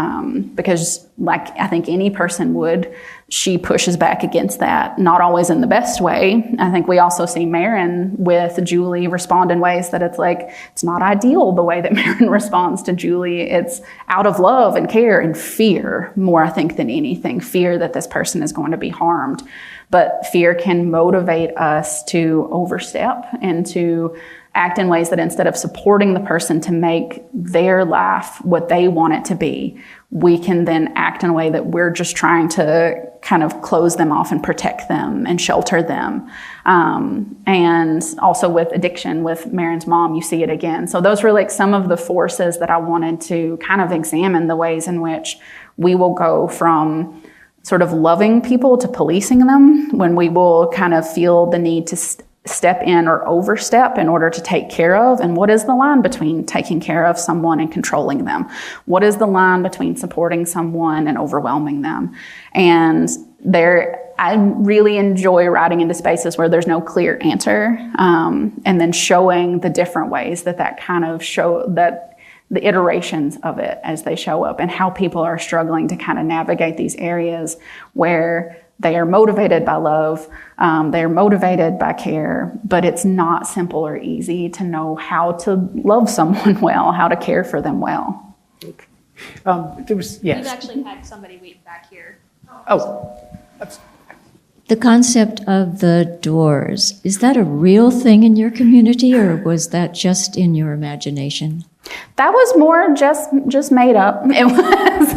because like I think any person would, she pushes back against that, not always in the best way. I think we also see Marin with Julie respond in ways that it's like, it's not ideal the way that Marin responds to Julie. It's out of love and care and fear more, I think, than anything. Fear that this person is going to be harmed. But fear can motivate us to overstep and to act in ways that instead of supporting the person to make their life what they want it to be, we can then act in a way that we're just trying to kind of close them off and protect them and shelter them. And also with addiction, with Marin's mom, you see it again. So those were like some of the forces that I wanted to kind of examine, the ways in which we will go from sort of loving people to policing them, when we will kind of feel the need to step in or overstep in order to take care of. And what is the line between taking care of someone and controlling them? What is the line between supporting someone and overwhelming them? And I really enjoy writing into spaces where there's no clear answer, and then showing the different ways that kind of show that the iterations of it as they show up, and how people are struggling to kind of navigate these areas where they are motivated by love, they're motivated by care, but it's not simple or easy to know how to love someone well, how to care for them well. Yes. We've actually had somebody back here. The concept of the doors, is that a real thing in your community, or was that just in your imagination? That was more just made up. It was.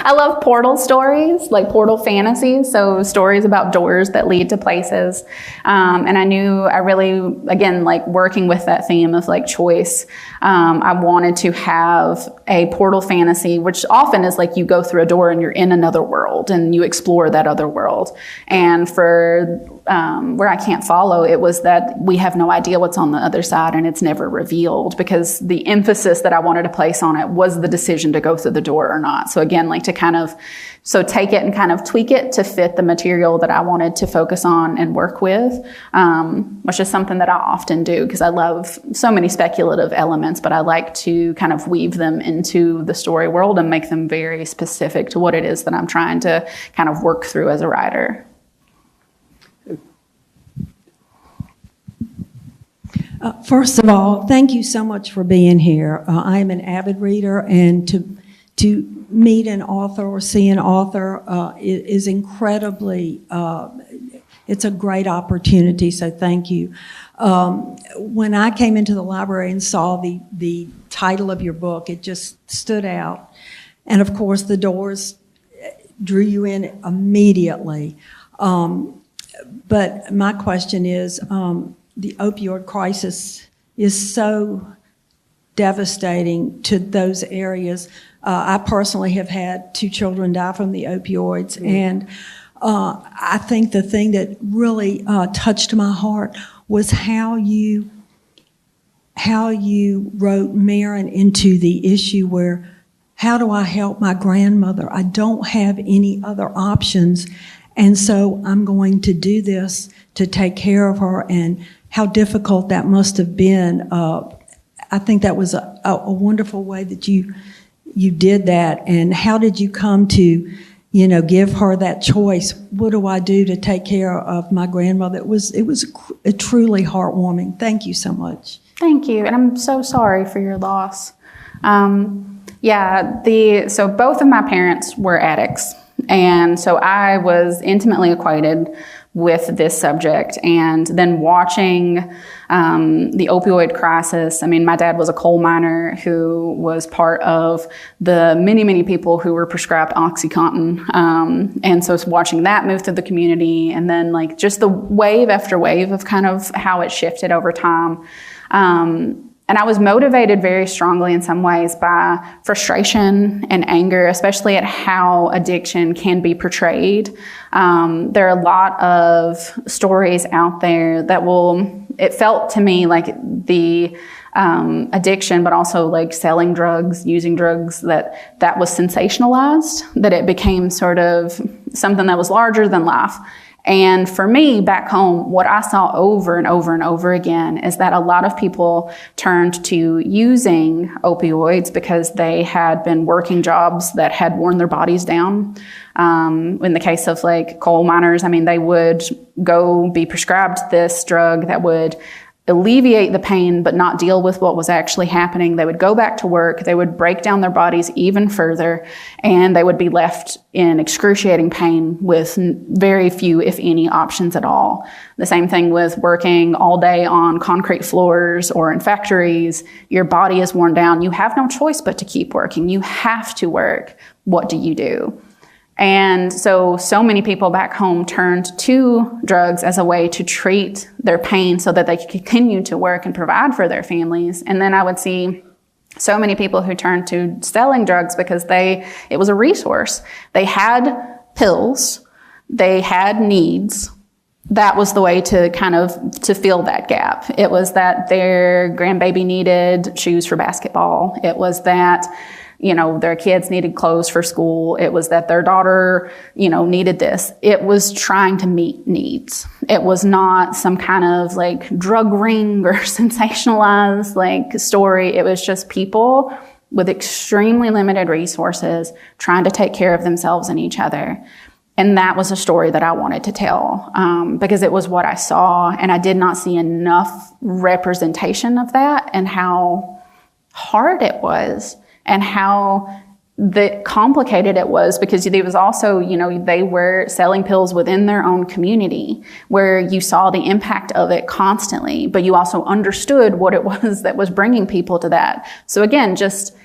I love portal stories, like portal fantasies, so stories about doors that lead to places. And I knew I really, again, like working with that theme of like choice, I wanted to have a portal fantasy, which often is like you go through a door and you're in another world and you explore that other world. And for Where I Can't Follow, it was that we have no idea what's on the other side and it's never revealed, because the emphasis that I wanted to place on it was the decision to go through the door or not. So again, like to kind of, so take it and kind of tweak it to fit the material that I wanted to focus on and work with, which is something that I often do because I love so many speculative elements, but I like to kind of weave them into the story world and make them very specific to what it is that I'm trying to kind of work through as a writer. First of all, thank you so much for being here. I am an avid reader, and to meet an author or see an author is incredibly, it's a great opportunity, so thank you. When I came into the library and saw the title of your book, it just stood out. And of course, the doors drew you in immediately. But my question is, the opioid crisis is so devastating to those areas. I personally have had 2 children die from the opioids, and I think the thing that really touched my heart was how you wrote Maren into the issue where, how do I help my grandmother? I don't have any other options, and so I'm going to do this to take care of her, and how difficult that must have been. I think that was a wonderful way that you did that. And how did you come to, give her that choice? What do I do to take care of my grandmother? It was a truly heartwarming. Thank you so much. Thank you, and I'm so sorry for your loss. So both of my parents were addicts, and so I was intimately acquainted with this subject. And then watching the opioid crisis, I mean, my dad was a coal miner who was part of the many, many people who were prescribed OxyContin. And so watching that move through the community, and then like just the wave after wave of kind of how it shifted over time. And I was motivated very strongly in some ways by frustration and anger, especially at how addiction can be portrayed. There are a lot of stories out there that it felt to me like the addiction, but also like selling drugs, using drugs, that was sensationalized, that it became sort of something that was larger than life. And for me, back home, what I saw over and over and over again is that a lot of people turned to using opioids because they had been working jobs that had worn their bodies down. In the case of like coal miners, I mean, they would go be prescribed this drug that would alleviate the pain but not deal with what was actually happening. They would go back to work, they would break down their bodies even further, and they would be left in excruciating pain with very few, if any, options at all. The same thing with working all day on concrete floors or in factories. Your body is worn down. You have no choice but to keep working. You have to work. What do you do? And so many people back home turned to drugs as a way to treat their pain so that they could continue to work and provide for their families. And then I would see so many people who turned to selling drugs because it was a resource. They had pills, they had needs. That was the way to to fill that gap. It was that their grandbaby needed shoes for basketball. It was that their kids needed clothes for school. It was that their daughter, needed this. It was trying to meet needs. It was not some kind of like drug ring or sensationalized like story. It was just people with extremely limited resources trying to take care of themselves and each other. And that was a story that I wanted to tell because it was what I saw, and I did not see enough representation of that and how hard it was. And how the complicated it was, because there was also, they were selling pills within their own community where you saw the impact of it constantly, but you also understood what it was that was bringing people to that. So again, just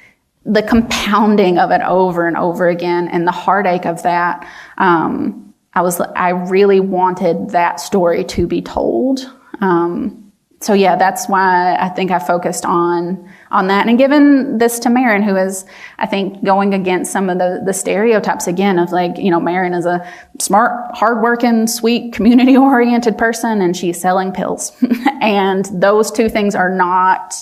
the compounding of it over and over again and the heartache of that. I really wanted that story to be told. So yeah, that's why I think I focused on that, and given this to Marin, who is, I think, going against some of the stereotypes again of Marin is a smart, hardworking, sweet, community-oriented person, and she's selling pills. And those two things are not,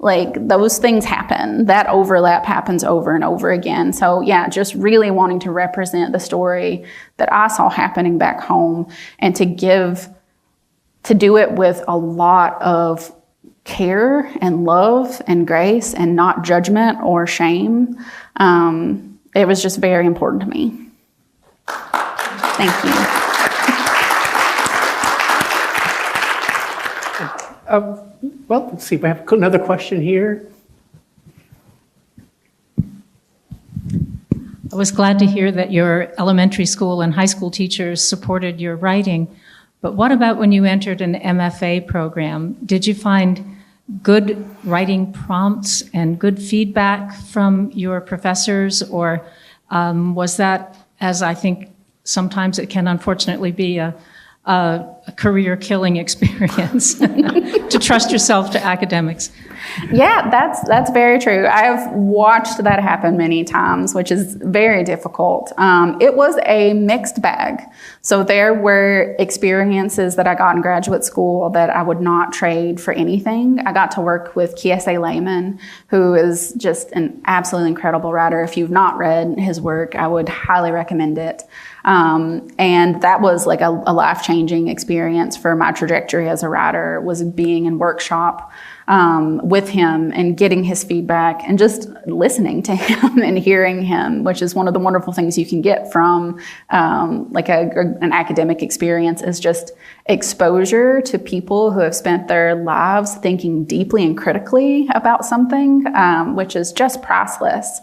those things happen. That overlap happens over and over again. So yeah, just really wanting to represent the story that I saw happening back home, and to do it with a lot of care and love and grace and not judgment or shame. It was just very important to me. Thank you. Well, let's see. We have another question here. I was glad to hear that your elementary school and high school teachers supported your writing. But what about when you entered an MFA program? Did you find good writing prompts and good feedback from your professors? Or was that, as I think sometimes it can unfortunately be, a career-killing experience to trust yourself to academics? Yeah, that's very true. I've watched that happen many times, which is very difficult. It was a mixed bag. So there were experiences that I got in graduate school that I would not trade for anything. I got to work with Kiese Lehman, who is just an absolutely incredible writer. If you've not read his work, I would highly recommend it. And that was like a life-changing experience for my trajectory as a writer, was being in workshop with him and getting his feedback and just listening to him and hearing him, which is one of the wonderful things you can get from an academic experience, is just exposure to people who have spent their lives thinking deeply and critically about something, which is just priceless.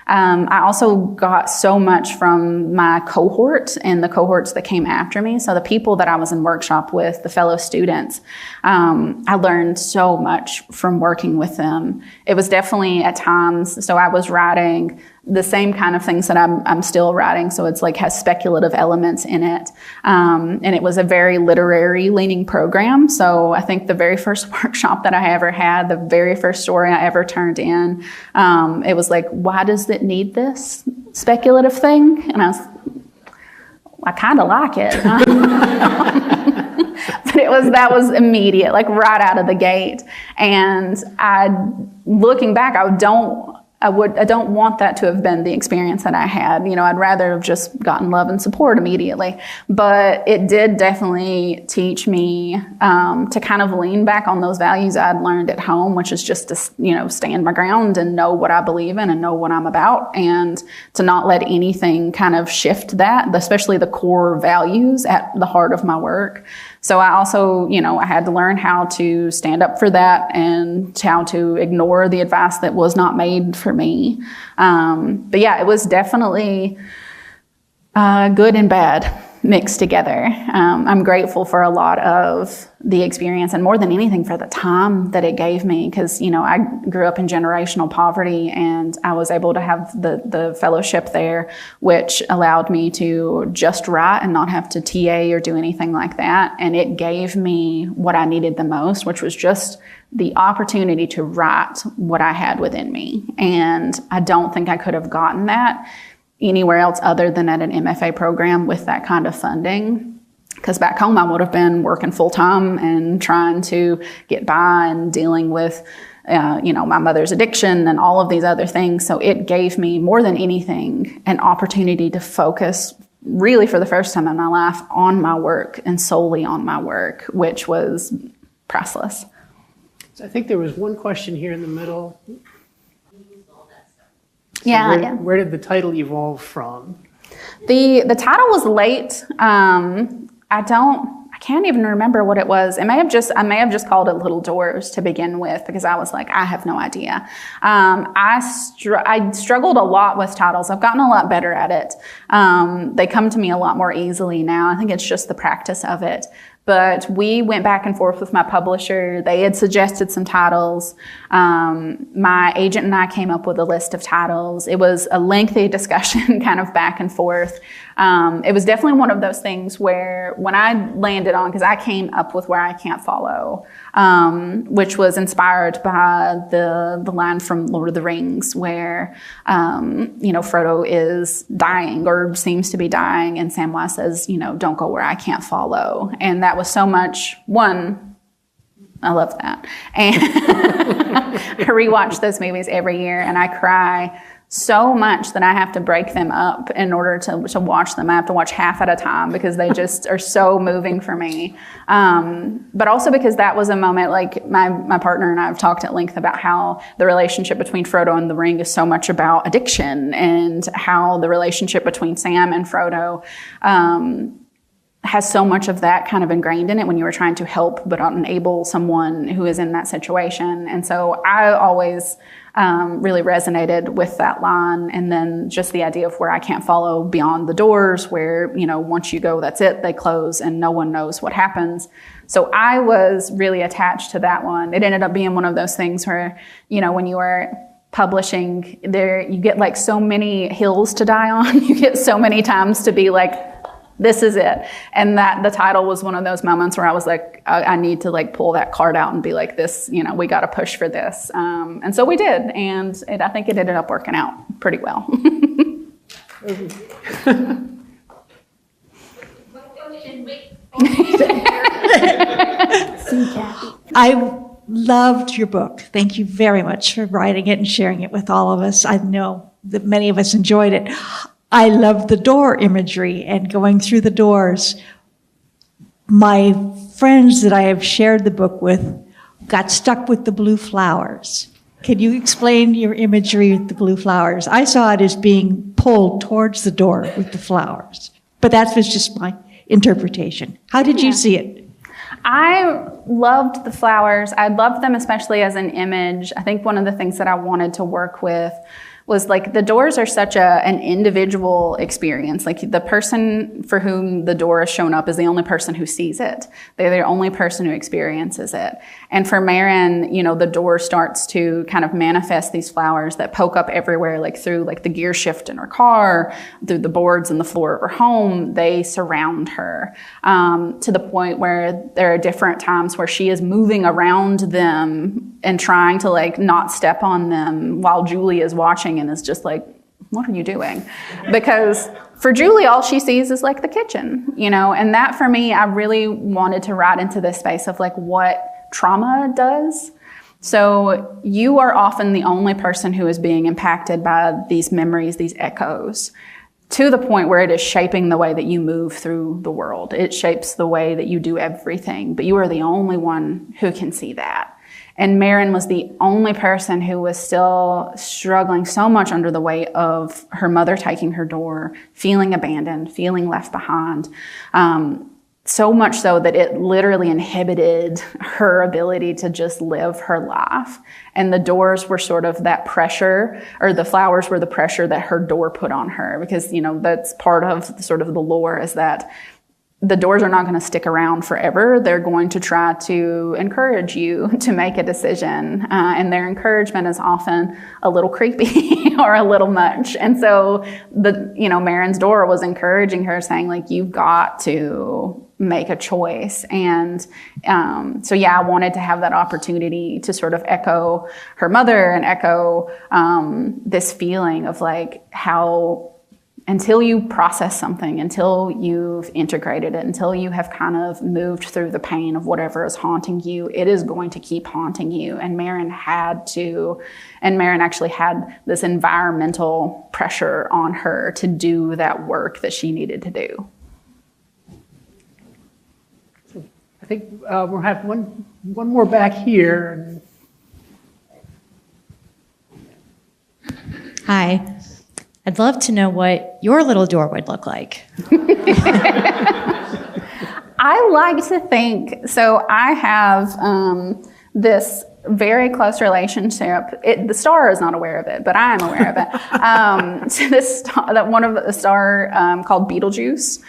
I also got so much from my cohort and the cohorts that came after me. So the people that I was in workshop with, the fellow students, I learned so much from working with them. It was definitely at times, so I was writing the same kind of things that I'm still writing. So it's has speculative elements in it. And it was a very literary leaning program. So I think the very first workshop that I ever had, the very first story I ever turned in, it was why does it need this speculative thing? And I kind of like it. But that was immediate, right out of the gate. And looking back, I don't want that to have been the experience that I had. I'd rather have just gotten love and support immediately. But it did definitely teach me to kind of lean back on those values I'd learned at home, which is just to, stand my ground and know what I believe in and know what I'm about, and to not let anything kind of shift that, especially the core values at the heart of my work. So I also, I had to learn how to stand up for that and how to ignore the advice that was not made for me. But yeah, it was definitely good and bad mixed together. I'm grateful for a lot of the experience, and more than anything for the time that it gave me, because, I grew up in generational poverty, and I was able to have the fellowship there, which allowed me to just write and not have to TA or do anything like that. And it gave me what I needed the most, which was just the opportunity to write what I had within me. And I don't think I could have gotten that anywhere else other than at an MFA program with that kind of funding. Because back home, I would have been working full time and trying to get by and dealing with, my mother's addiction and all of these other things. So it gave me, more than anything, an opportunity to focus really for the first time in my life on my work and solely on my work, which was priceless. So I think there was one question here in the middle. So Yeah. Where did the title evolve from? The title was late. I can't even remember what it was. I may have just called it Little Doors to begin with, because I was like, I have no idea. I struggled a lot with titles. I've gotten a lot better at it. They come to me a lot more easily now. I think it's just the practice of it. But we went back and forth with my publisher. They had suggested some titles. My agent and I came up with a list of titles. It was a lengthy discussion, kind of back and forth. It was definitely one of those things where when I landed on, because I came up with Where I Can't Follow, which was inspired by the line from Lord of the Rings where, Frodo is dying or seems to be dying, and Samwise says, don't go where I can't follow. And that was so much, I love that. And I rewatch those movies every year, and I cry so much that I have to break them up in order to watch them. I have to watch half at a time because they just are so moving for me. But also because that was a moment, like my partner and I have talked at length about how the relationship between Frodo and the ring is so much about addiction, and how the relationship between Sam and Frodo has so much of that kind of ingrained in it when you were trying to help but enable someone who is in that situation. And so I always really resonated with that line. And then just the idea of Where I Can't Follow beyond the doors, where, once you go, that's it, they close and no one knows what happens. So I was really attached to that one. It ended up being one of those things where, when you are publishing there, you get like so many hills to die on. You get so many times to be like, this is it. And that the title was one of those moments where I was like, I need to like pull that card out and be like, this, we got to push for this. And so we did. And I think it ended up working out pretty well. I loved your book. Thank you very much for writing it and sharing it with all of us. I know that many of us enjoyed it. I loved the door imagery and going through the doors. My friends that I have shared the book with got stuck with the blue flowers. Can you explain your imagery with the blue flowers? I saw it as being pulled towards the door with the flowers, but that was just my interpretation. How did you see it? I loved the flowers. I loved them especially as an image. I think one of the things that I wanted to work with was like the doors are such an individual experience. Like the person for whom the door has shown up is the only person who sees it. They're the only person who experiences it. And for Marin, the door starts to kind of manifest these flowers that poke up everywhere, like through like the gear shift in her car, through the boards and the floor of her home. They surround her to the point where there are different times where she is moving around them and trying to like not step on them while Julie is watching and is just like, what are you doing? Because for Julie, all she sees is like the kitchen, and that for me, I really wanted to write into this space of like what trauma does. So you are often the only person who is being impacted by these memories, these echoes, to the point where it is shaping the way that you move through the world. It shapes the way that you do everything, but you are the only one who can see that. And Marin was the only person who was still struggling so much under the weight of her mother taking her door, feeling abandoned, feeling left behind. So much so that it literally inhibited her ability to just live her life. And the doors were sort of that pressure, or the flowers were the pressure that her door put on her. Because, that's part of sort of the lore, is that the doors are not going to stick around forever. They're going to try to encourage you to make a decision. And their encouragement is often a little creepy or a little much. And so Marin's door was encouraging her, saying like, you've got to make a choice. And I wanted to have that opportunity to sort of echo her mother and echo this feeling of like how until you process something, until you've integrated it, until you have kind of moved through the pain of whatever is haunting you, it is going to keep haunting you. And Marin actually had this environmental pressure on her to do that work that she needed to do. I think we'll have one more back here. Hi. I'd love to know what your little door would look like. I like to think, so I have this very close relationship. The star is not aware of it, but I am aware of it. So this star, one of the star called Betelgeuse,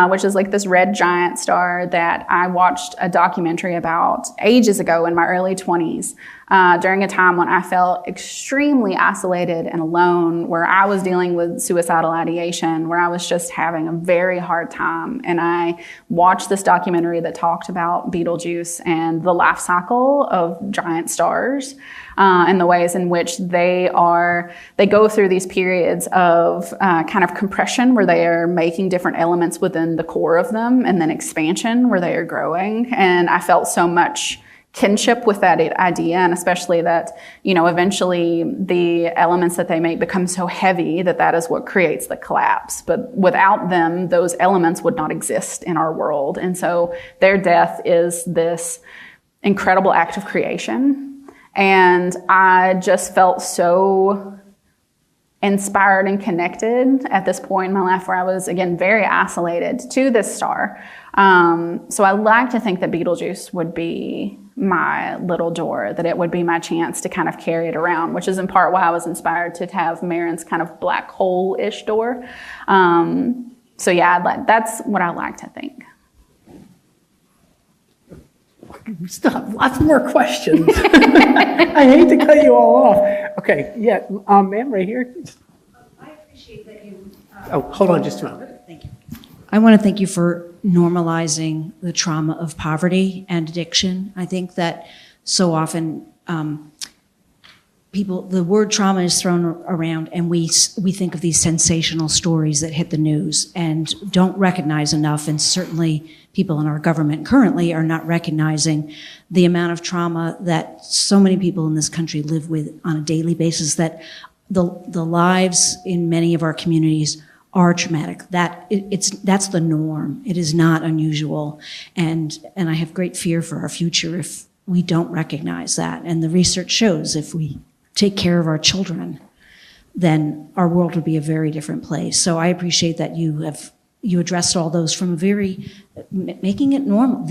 which is like this red giant star that I watched a documentary about ages ago in my early 20s. During a time when I felt extremely isolated and alone, where I was dealing with suicidal ideation, where I was just having a very hard time. And I watched this documentary that talked about Betelgeuse and the life cycle of giant stars, and the ways in which they go through these periods of kind of compression, where they are making different elements within the core of them, and then expansion, where they are growing. And I felt so much kinship with that idea, and especially that, eventually the elements that they make become so heavy that is what creates the collapse. But without them, those elements would not exist in our world. And so their death is this incredible act of creation. And I just felt so inspired and connected at this point in my life where I was, again, very isolated to this star. So I like to think that Betelgeuse would be my little door, that it would be my chance to kind of carry it around, which is in part why I was inspired to have Marin's kind of black hole-ish door. So yeah, that's what I like to think. We still have lots more questions. I hate to cut you all off. Okay, yeah, ma'am, right here. I appreciate that you... Oh, hold on just a moment. Thank you. I want to thank you for normalizing the trauma of poverty and addiction. I think that so often the word trauma is thrown around, and we think of these sensational stories that hit the news and don't recognize enough, and certainly people in our government currently are not recognizing the amount of trauma that so many people in this country live with on a daily basis, that the lives in many of our communities are traumatic. That's the norm. It is not unusual. And I have great fear for our future if we don't recognize that. And the research shows if we take care of our children, then our world would be a very different place. So I appreciate that you addressed all those from making it normal.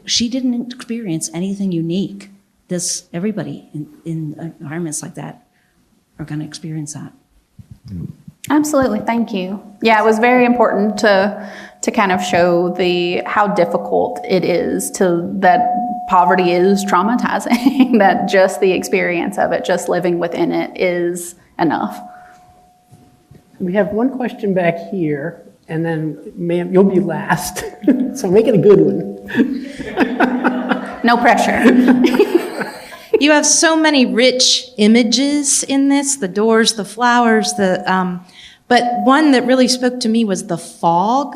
She didn't experience anything unique. Everybody in environments like that are going to experience that. Absolutely, thank you. Yeah, it was very important to kind of show how difficult it is that poverty is traumatizing, that just the experience of it, just living within it is enough. We have one question back here, and then, ma'am, you'll be last. So make it a good one. No pressure. You have so many rich images in this, the doors, the flowers, but one that really spoke to me was the fog,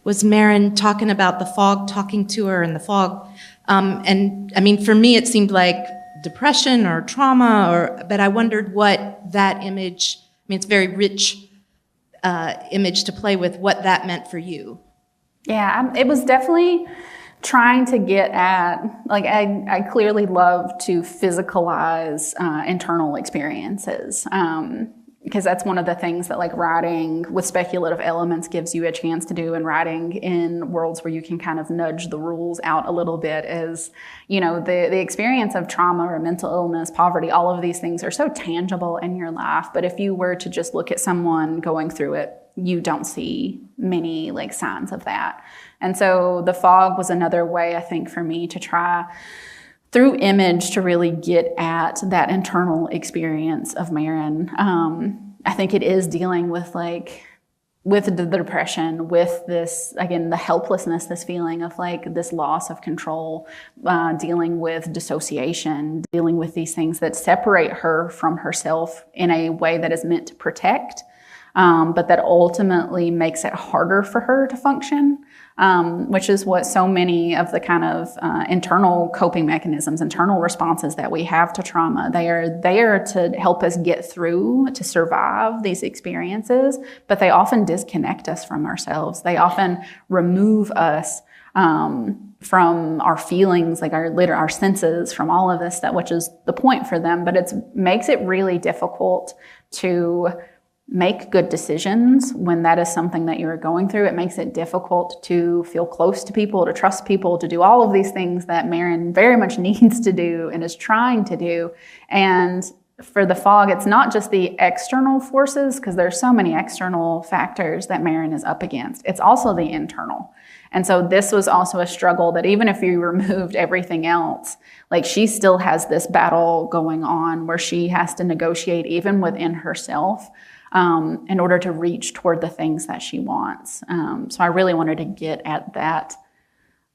was Marin talking about the fog, talking to her in the fog. And I mean, for me, it seemed like depression or trauma, but I wondered what that image, it's a very rich image to play with, what that meant for you. Yeah, it was definitely trying to get at, I clearly love to physicalize internal experiences, because that's one of the things that writing with speculative elements gives you a chance to do, and writing in worlds where you can kind of nudge the rules out a little bit is, the experience of trauma or mental illness, poverty, all of these things are so tangible in your life. But if you were to just look at someone going through it, you don't see many signs of that. And so the fog was another way, I think, for me to try through image to really get at that internal experience of Marin. I think it is dealing with the depression, with this, again, the helplessness, this feeling of this loss of control, dealing with dissociation, dealing with these things that separate her from herself in a way that is meant to protect, but that ultimately makes it harder for her to function. Which is what so many of the kind of internal coping mechanisms, internal responses that we have to trauma, they are there to help us get through, to survive these experiences, but they often disconnect us from ourselves. They often remove us from our feelings, our senses, from all of this, which is the point for them, but it makes it really difficult to make good decisions when that is something that you're going through. It makes it difficult to feel close to people, to trust people, to do all of these things that Marin very much needs to do and is trying to do. And for the fog, it's not just the external forces, because there's so many external factors that Marin is up against. It's also the internal. And so this was also a struggle that even if you removed everything else, like she still has this battle going on where she has to negotiate even within herself in order to reach toward the things that she wants. So I really wanted to get at that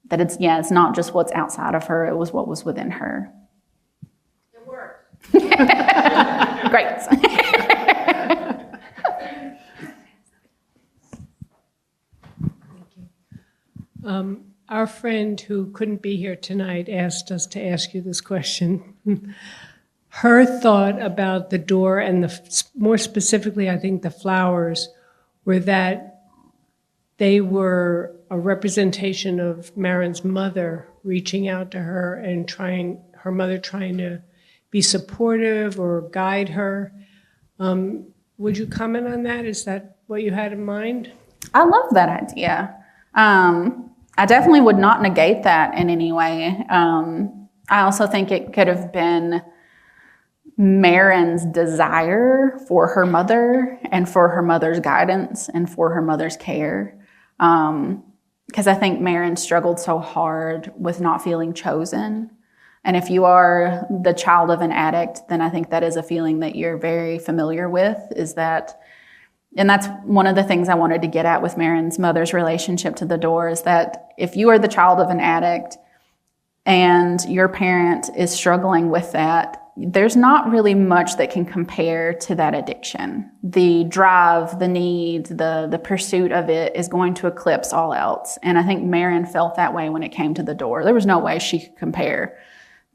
it's not just what's outside of her, it was what was within her. It worked. Great. Our friend who couldn't be here tonight asked us to ask you this question. Her thought about the door and more specifically, I think the flowers, were that they were a representation of Marin's mother reaching out to her and her mother trying to be supportive or guide her. Would you comment on that? Is that what you had in mind? I love that idea. I definitely would not negate that in any way. I also think it could have been Marin's desire for her mother and for her mother's guidance and for her mother's care. Because I think Marin struggled so hard with not feeling chosen. And if you are the child of an addict, then I think that is a feeling that you're very familiar with, and that's one of the things I wanted to get at with Marin's mother's relationship to the door, is that if you are the child of an addict and your parent is struggling with that, there's not really much that can compare to that addiction. The drive, the need, the pursuit of it is going to eclipse all else. And I think Marin felt that way when it came to the door. There was no way she could compare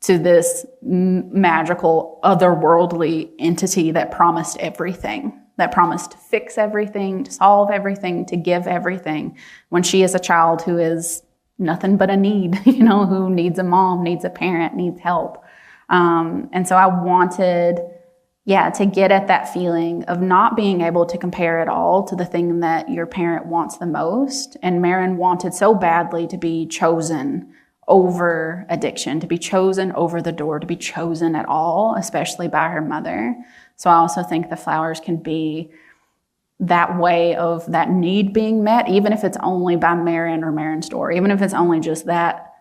to this magical, otherworldly entity that promised everything, that promised to fix everything, to solve everything, to give everything, when she is a child who is nothing but a need, who needs a mom, needs a parent, needs help. And so I wanted, to get at that feeling of not being able to compare it all to the thing that your parent wants the most. And Marin wanted so badly to be chosen over addiction, to be chosen over the door, to be chosen at all, especially by her mother. So I also think the flowers can be that way of that need being met, even if it's only by Marin or Marin's door, even if it's only just that,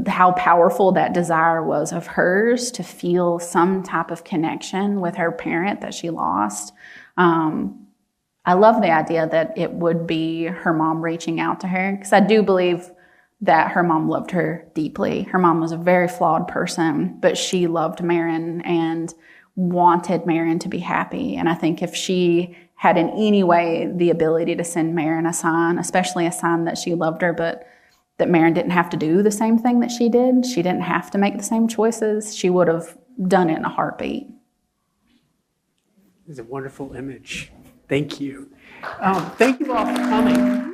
how powerful that desire was of hers to feel some type of connection with her parent that she lost. I love the idea that it would be her mom reaching out to her, because I do believe that her mom loved her deeply. Her mom was a very flawed person, but she loved Marin and wanted Marin to be happy. And I think if she had in any way the ability to send Marin a sign, especially a sign that she loved her, but that Marin didn't have to do the same thing that she did, she didn't have to make the same choices, she would have done it in a heartbeat. It's a wonderful image. Thank you. Thank you all for coming.